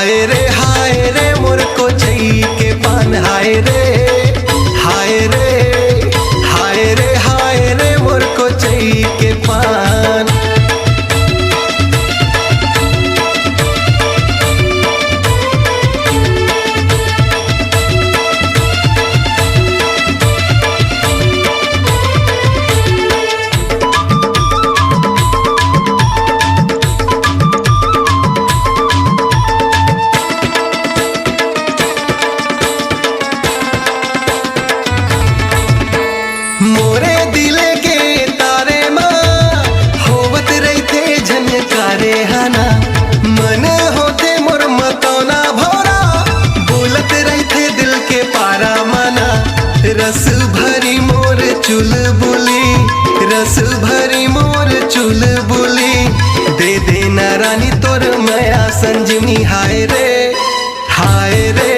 हाय रे मोर को चई के पान हाय रे हाय रे हाय रे हाय रे मोर को चई के पान। मोरे दिल के तारे माँ होवत रहते झनकारे हना मन होते मोर मतौना भौरा बोलत रहते दिल के पारा मना। रस भरी मोर चुल बुली रस भरी मोर चुल बुली दे देना रानी तोर मया संजमी हाय रे हाय रे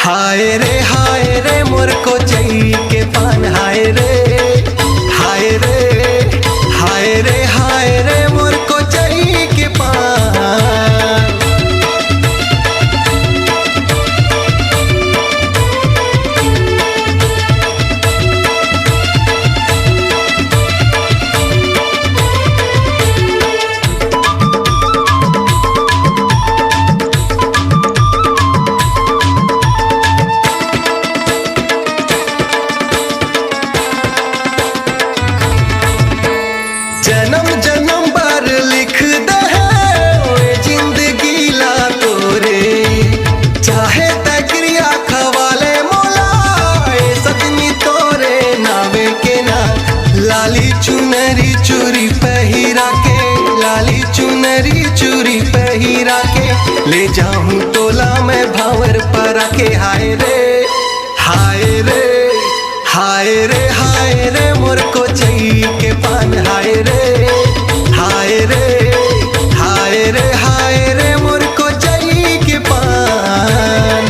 हाय रे हाय रे मोर को चई के पान हाय रे हाय रे हाय रे हाय रे मोर को चई के पान। जन्म जन्म बार लिख दे है जिंदगी ला तोरे चाहे तकरिया खवाले मोला सजनी तोरे नावे के ना। लाली चुनरी चूरी पहिरा के लाली चुनरी चूरी पहिरा के ले जाऊं तोला मैं भावर परा के हाय रे हाय रे हाय रे हाय रे मोर को चई के पान हाय रे हाय रे हाय रे हाय रे मोर को चई के पान।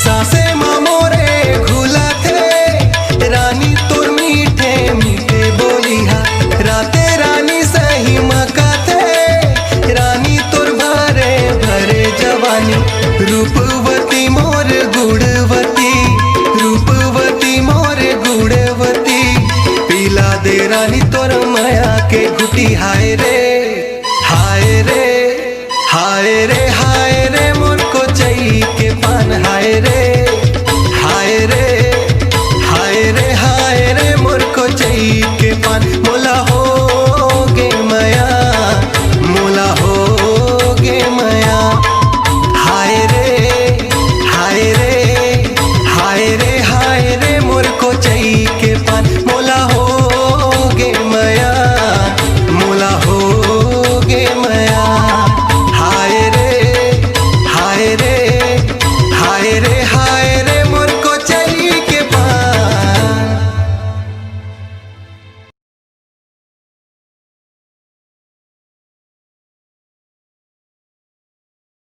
सासे मामोरे घुला थे रानी तोर मीठे मीठे बोलिहा राते रानी सही मका थे रानी तोर भरे भरे जवानी रूपवती मोर गुड़वती रूपवती मोर गुड़वती पीला दे रानी तोर माया के घुटी हाय